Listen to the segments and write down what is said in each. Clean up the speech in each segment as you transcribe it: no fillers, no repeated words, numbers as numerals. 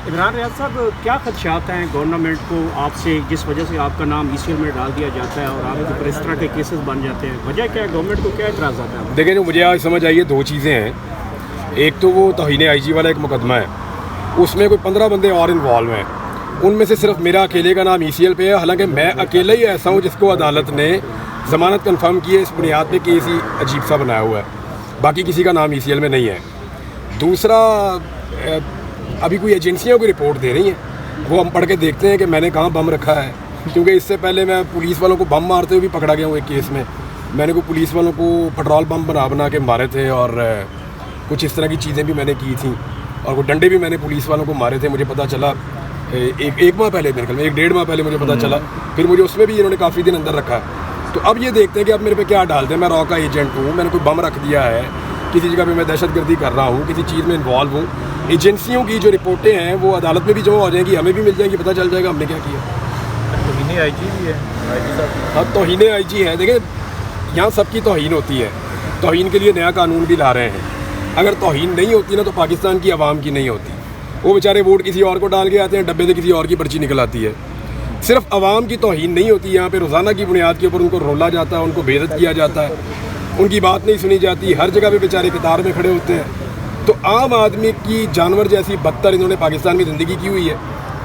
इमरान रियाज साहब, क्या खदशात हैं गवर्नमेंट को आपसे, जिस वजह से आपका नाम ECL में डाल दिया जाता है और आपके ऊपर इस तरह के केसेस बन जाते हैं? वजह क्या है? गवर्नमेंट को क्या एतराज़ आता है? देखिए, जो मुझे आज समझ आई है, दो चीज़ें हैं। एक तो वो तौहीन IG वाला एक मुकदमा है, उसमें कोई 15 बंदे और इन्वॉल्व हैं। उनमें से सिर्फ मेरा अकेले का नाम ECL पे है, हालांकि मैं अकेला ही ऐसा हूँ जिसको अदालत ने ज़मानत कन्फर्म की है। इस बुनियाद पे केस ही अजीब सा बनाया हुआ है, बाकी किसी का नाम ECL में नहीं है। दूसरा, अभी कोई एजेंसियाँ कोई रिपोर्ट दे रही हैं, वो हम पढ़ के देखते हैं कि मैंने कहाँ बम रखा है, क्योंकि इससे पहले मैं पुलिस वालों को बम मारते हुए भी पकड़ा गया हूँ एक केस में। मैंने को पुलिस वालों को पेट्रोल बम बना के मारे थे और कुछ इस तरह की चीज़ें भी मैंने की थी, और वो डंडे भी मैंने पुलिस वालों को मारे थे। मुझे पता चला एक माह पहले, मेरे ख्याल में 1-1.5 माह पहले मुझे पता चला, फिर मुझे उसमें भी इन्होंने काफ़ी दिन अंदर रखा। तो अब ये देखते हैं कि अब मेरे पे क्या डालते हैं। मैं रॉ का एजेंट हूँ, मैंने कोई बम रख दिया है, किसी जगह पे मैं दहशतगर्दी कर रहा हूँ, किसी चीज़ में इन्वॉल्व हूँ। एजेंसियों की जो रिपोर्टें हैं वो अदालत में भी जमा हो जाएंगी, हमें भी मिल जाएंगी, पता चल जाएगा हमने क्या किया। तौहीन IG भी है, IG साहब। हाँ, तौहीन IG है। देखिए, यहाँ सबकी तौहीन होती है, तौहीन के लिए नया कानून भी ला रहे हैं। अगर तौहीन नहीं होती ना तो पाकिस्तान की आवाम की नहीं होती। वो बेचारे वोट किसी और को डाल के आते हैं, डब्बे से किसी और की पर्ची निकल आती है। सिर्फ आवाम की तौहीन नहीं होती, यहाँ पे रोज़ाना की बुनियाद के ऊपर उनको रोला जाता है, उनको बेइज्जत किया जाता है, उनकी बात नहीं सुनी जाती, हर जगह पे बेचारे कतार में खड़े होते हैं। तो आम आदमी की जानवर जैसी बदतर इन्होंने पाकिस्तान में ज़िंदगी की हुई है।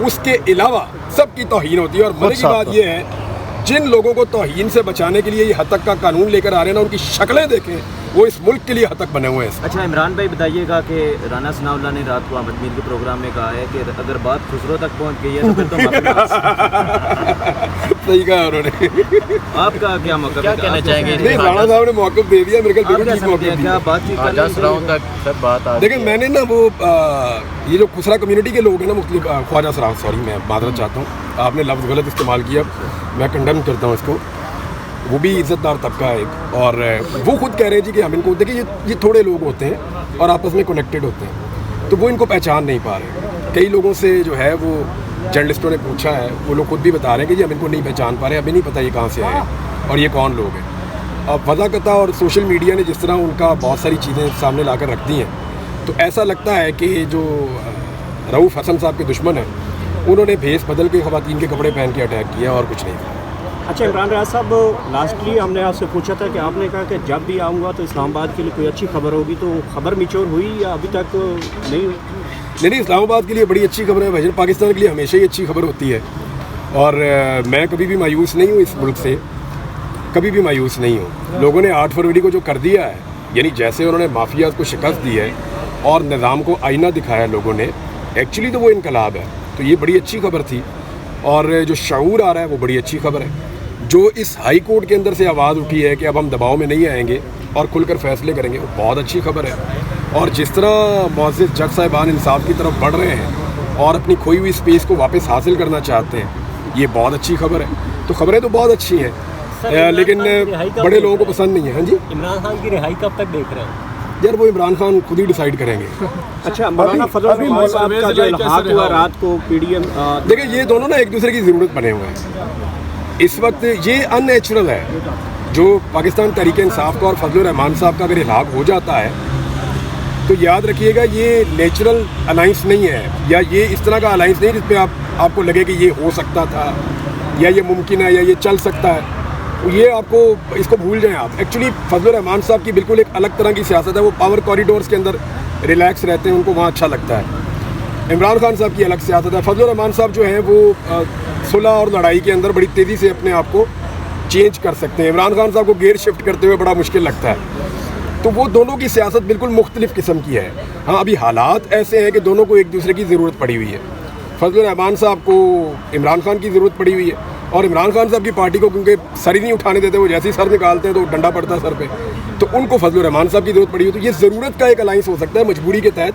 उसके अलावा सबकी तौहीन होती है। और मज़े की बात यह है, जिन लोगों को तौहीन से बचाने के लिए ये हद तक का कानून लेकर आ रहे हैं ना, उनकी शक्लें देखें, वो इस मुल्क के लिए हद तक बने हुए हैं। अच्छा, इमरान भाई बताइएगा कि राना सनाउल्लाह ने रात को अहमद मीर के प्रोग्राम में कहा है कि अगर बात खुसरो तक पहुंच गई है तो फिर तो सही कहा उन्होंने। आपका क्या मौका, क्या कहना चाहेंगे? नहीं, राणा साहब ने मौक़िफ़ दे दिया, मेरे ख्याल क्या बातचीत तक सब बात आ। देखिए, मैंने ना वो ये जो खुसरा कम्युनिटी के लोग हैं ना, मुख्तलिफ ख्वाजा सराफ, सॉरी मैं मादरत चाहता हूँ, आपने लफ्ज़ गलत इस्तेमाल किया, मैं कंडेम करता हूँ इसको। वो भी इज़्ज़तदार तबका है एक, और वो खुद कह रहे हैं जी कि हम इनको, देखिए ये थोड़े लोग होते हैं और आपस में कनेक्टेड होते हैं, तो वो इनको पहचान नहीं पा रहे। कई लोगों से जो है वो जर्नलिस्टों ने पूछा है, वो लोग खुद भी बता रहे हैं कि जी हम इनको नहीं पहचान पा रहे, हमें नहीं पता ये कहाँ से आए और ये कौन लोग हैं। अब वज़ाकता और सोशल मीडिया ने जिस तरह उनका बहुत सारी चीज़ें सामने ला कर रख दी हैं, तो ऐसा लगता है कि जो रऊफ़ हसन साहब के दुश्मन हैं, उन्होंने भेस बदल के ख़वातीन के कपड़े पहन के अटैक किया और कुछ नहीं। अच्छा इमरान रियाज साहब, लास्टली हमने आपसे पूछा था कि आपने कहा कि जब भी आऊँगा तो इस्लामाबाद के लिए कोई अच्छी खबर होगी, तो खबर मिचोर हुई या अभी तक नहीं हुई? नहीं, इस्लामाबाद के लिए बड़ी अच्छी खबर है भाईजान, पाकिस्तान के लिए हमेशा ही अच्छी खबर होती है। और मैं कभी भी मायूस नहीं हूँ इस मुल्क से, कभी भी मायूस नहीं हूँ। लोगों ने 8 फरवरी को जो कर दिया है, यानी जैसे उन्होंने माफियाज को शिकस्त दी है और निज़ाम को आईना दिखाया लोगों ने, एक्चुअली तो वो इनकलाब है, तो ये बड़ी अच्छी खबर थी। और जो शऊर आ रहा है वो बड़ी अच्छी खबर है। जो इस हाई कोर्ट के अंदर से आवाज़ उठी है कि अब हम दबाव में नहीं आएंगे और खुलकर फैसले करेंगे, वो बहुत अच्छी खबर है। और जिस तरह मुअज़्ज़िज़ जज साहिबान इंसाफ की तरफ बढ़ रहे हैं और अपनी खोई हुई स्पेस को वापस हासिल करना चाहते हैं, ये बहुत अच्छी खबर है। तो खबरें तो बहुत अच्छी हैं, लेकिन बड़े लोगों को पसंद नहीं है। हाँ जी, इमरान खान की रिहाई कब तक देख रहे हैं? यार वो इमरान खान खुद ही डिसाइड करेंगे। अच्छा, मौलाना फजल रहमान साहब का जो इल्हाक हुआ रात को PDM, देखिए ये दोनों ना एक दूसरे की ज़रूरत बने हुए हैं इस वक्त। ये अननेचुरल है जो पाकिस्तान तहरीक इंसाफ का और फजल रहमान साहब का अगर इल्हाक हो जाता है तो याद रखिएगा ये नेचुरल अलाइंस नहीं है, या ये इस तरह का अलाइंस नहीं जिसपे आपको लगे कि ये हो सकता था या ये मुमकिन है या ये चल सकता है। ये आपको, इसको भूल जाएं आप। एक्चुअली फजल रहमान साहब की बिल्कुल एक अलग तरह की सियासत है, वो पावर कॉरिडोर्स के अंदर रिलैक्स रहते हैं, उनको वहाँ अच्छा लगता है। इमरान खान साहब की अलग सियासत है। फजल रहमान साहब जो हैं वो सुलह और लड़ाई के अंदर बड़ी तेज़ी से अपने आप को चेंज कर सकते हैं। इमरान खान साहब को गेयर शिफ्ट करते हुए बड़ा मुश्किल लगता है। तो वो दोनों की सियासत बिल्कुल मुख्तलिफ़ किस्म की है। हाँ, अभी हालात ऐसे हैं कि दोनों को एक दूसरे की ज़रूरत पड़ी हुई है। फजल रहमान साहब को इमरान खान की ज़रूरत पड़ी हुई है, और इमरान खान साहब की पार्टी को क्योंकि सर ही नहीं उठाने देते, वो जैसे ही सर निकालते हैं तो डंडा पड़ता है सर पे, तो उनको फजल रहमान साहब की ज़रूरत पड़ी हुई। तो ये ज़रूरत का एक अलाइंस हो सकता है मजबूरी के तहत,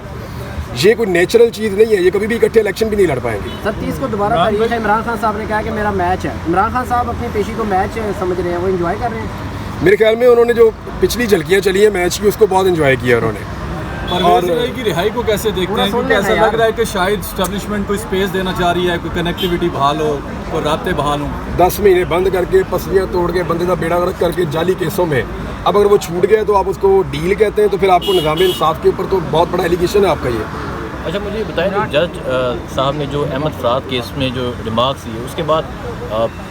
ये कोई नेचुरल चीज़ नहीं है। ये कभी भी इकट्ठे इलेक्शन भी नहीं लड़ पाएंगे। 30 को दोबारा तारीख है। इमरान खान साहब ने कहा कि मेरा मैच है। इमरान खान साहब अपनी पेशी को मैच समझ रहे हैं, वो एंजॉय कर रहे हैं। मेरे ख्याल में उन्होंने जो पिछली झलकियाँ चली हैं मैच की, उसको बहुत एंजॉय किया उन्होंने। परवेज़ इलाही की रिहाई को कैसे देखते हैं? क्योंकि ऐसा लग रहा है कि शायद स्टैब्लिशमेंट को स्पेस देना चाह रही है, कोई कनेक्टिविटी बहाल हो, कोई रास्ते बहाल हो। 10 महीने बंद करके, पसलियाँ तोड़ के, बंदे का बेड़ा गर्क करके जाली केसों में, अब अगर वो छूट गए तो आप उसको डील कहते हैं, तो फिर आपको निज़ाम इंसाफ के ऊपर तो बहुत बड़ा एलिगेशन है आपका ये। अच्छा मुझे बताएं कि जज साहब ने जो अहमद फराद केस में जो रिमार्क्स दिए उसके बाद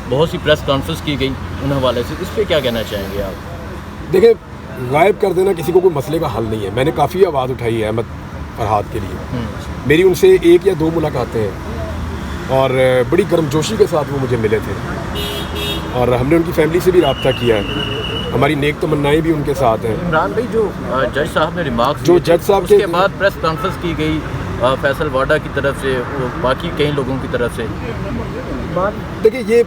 बहुत सी प्रेस कॉन्फ्रेंस की गई उन हवाले से, इस पर क्या कहना चाहेंगे आप? देखिए, गायब कर देना किसी को कोई मसले का हल नहीं है। मैंने काफ़ी आवाज़ उठाई है अहमद फरहाद के लिए, मेरी उनसे 1 या 2 मुलाकातें हैं और बड़ी गर्मजोशी के साथ वो मुझे मिले थे और हमने उनकी फैमिली से भी रब्ता किया है, हमारी नेक तमन्नाएं भी उनके साथ हैं। इमरान भाई, जो जज साहब ने रिमार्क्स जो जज साहब उसके बाद प्रेस कॉन्फ्रेंस की गई फैसल वाडा की तरफ से, बाकी कई लोगों की तरफ से, देखिए ये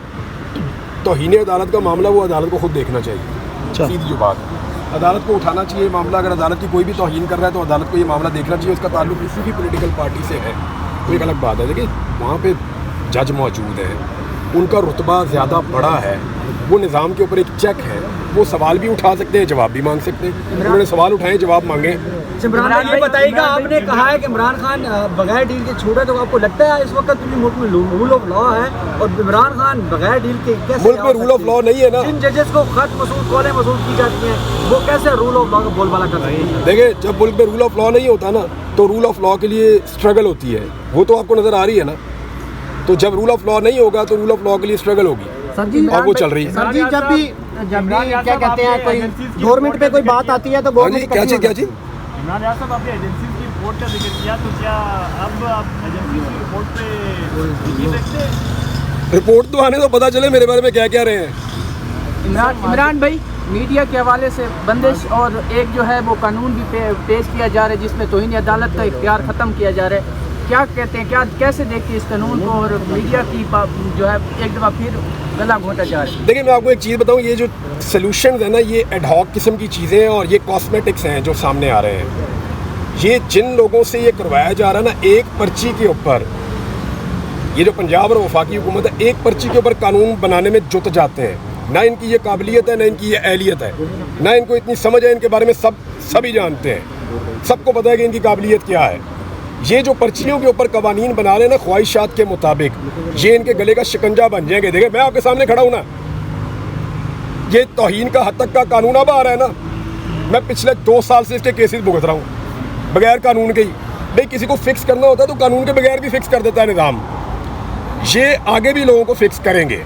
तौहीन अदालत का मामला वो अदालत को खुद देखना चाहिए। सीधी जो बात है, अदालत को उठाना चाहिए मामला। अगर अदालत की कोई भी तौहीन कर रहा है तो अदालत को ये मामला देखना चाहिए। उसका ताल्लुक किसी भी पॉलिटिकल पार्टी से है तो एक अलग बात है। देखिए वहाँ पे जज मौजूद है, उनका रुतबा ज़्यादा बड़ा है, वो निज़ाम के ऊपर एक चेक है, वो सवाल भी उठा सकते हैं, जवाब भी मांग सकते हैं। उन्होंने सवाल उठाए, जवाब मांगे। इमरान भाई ये बताइएगा, आपने कहा है कि इमरान खान बगैर डील के छोड़े, तो आपको लगता है इस वक्त भी मुल्क में रूल ऑफ लॉ है? और इमरान खान बगैर डील के कैसे मुल्क में रूल ऑफ लॉ नहीं है ना? जिन जजेस को खत मसूल कॉलें मसूल की जाती हैं वो कैसे रूल ऑफ लॉ का बोलबाला कर रहे हैं? देखिए, जब मुल्क में रूल ऑफ लॉ नहीं होता ना तो रूल ऑफ लॉ के लिए स्ट्रगल होती है, वो तो आपको नज़र आ रही है ना। तो जब रूल ऑफ लॉ नहीं होगा तो रूल ऑफ लॉ के लिए स्ट्रगल होगी और वो चल रही है। सर जी, जब भी क्या कहते हैं, कोई गवर्नमेंट पे कोई बात आती है तो हाँ जी, क्या चीज़? इमरान रियाज साहब, आपने एजेंसी की रिपोर्ट का जिक्र किया, तो क्या अब आप एजेंसी की रिपोर्ट पे यकीन रखते हैं? रिपोर्ट तो आने तो पता चले मेरे बारे में क्या क्या रहे हैं। इमरान भाई, मीडिया के हवाले से बंदिश और एक जो है वो कानून भी पेश किया जा रहा है जिसमें तौहीन अदालत का इख्तियार ख़त्म किया जा रहा है, क्या कहते हैं, क्या कैसे देखते हैं इस कानून को? और मीडिया की जो है एक दफ़ा फिर गला घोंटा जा रहा है। देखिए, मैं आपको एक चीज़ बताऊं, ये जो सॉल्यूशंस है ना, ये एडहॉक किस्म की चीज़ें हैं और ये कॉस्मेटिक्स हैं जो सामने आ रहे हैं। ये जिन लोगों से ये करवाया जा रहा है ना, एक पर्ची के ऊपर, ये जो पंजाब और वफाकी हुकूमत है, एक पर्ची के ऊपर कानून बनाने में जुट जाते हैं। ना इनकी ये काबिलियत है, ना इनकी ये अहलियत है, ना इनको इतनी समझ है। इनके बारे में सभी जानते हैं, सबको पता है कि इनकी काबिलियत क्या है। ये जो पर्चियों के ऊपर कवानीन बना रहे हैं ना ख्वाहिशात के मुताबिक, ये इनके गले का शिकंजा बन जाएंगे। देखिए, मैं आपके सामने खड़ा हूँ ना, ये तौहीन का हद तक का कानून अब आ रहा है ना, मैं पिछले 2 साल से इसके केसेस भुगत रहा हूँ बगैर कानून के ही। भाई, किसी को फिक्स करना होता है तो कानून के बगैर भी फिक्स कर देता है निज़ाम। ये आगे भी लोगों को फिक्स करेंगे।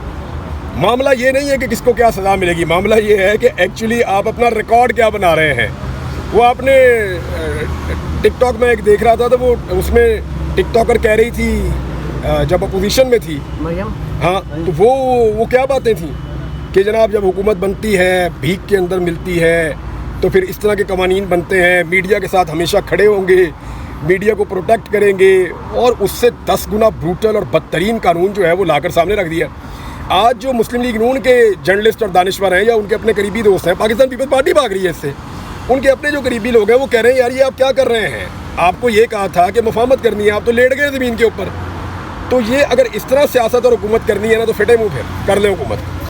मामला ये नहीं है कि किसको क्या सज़ा मिलेगी, मामला ये है कि एक्चुअली आप अपना रिकॉर्ड क्या बना रहे हैं। वो आपने टिकटॉक में एक देख रहा था तो वो उसमें टिकटॉकर कह रही थी जब अपोजिशन में थी मरियम, हाँ, तो वो क्या बातें थी कि जनाब जब हुकूमत बनती है, भीख के अंदर मिलती है, तो फिर इस तरह के कवानीन बनते हैं, मीडिया के साथ हमेशा खड़े होंगे, मीडिया को प्रोटेक्ट करेंगे, और उससे 10 गुना ब्रूटल और बदतरीन कानून जो है वो लाकर सामने रख दिया। आज जो मुस्लिम लीग नून के जर्नलिस्ट और दानिश्वर हैं या उनके अपने करीबी दोस्त हैं, पाकिस्तान पीपल्स पार्टी भाग रही है इससे। उनके अपने जो करीबी लोग हैं वो कह रहे हैं यार ये आप क्या कर रहे हैं, आपको ये कहा था कि मुफाहमत करनी है, आप तो लेट गए ज़मीन के ऊपर। तो ये अगर इस तरह सियासत और हुकूमत करनी है ना तो फिटे मुँह फिर कर लें हुकूमत।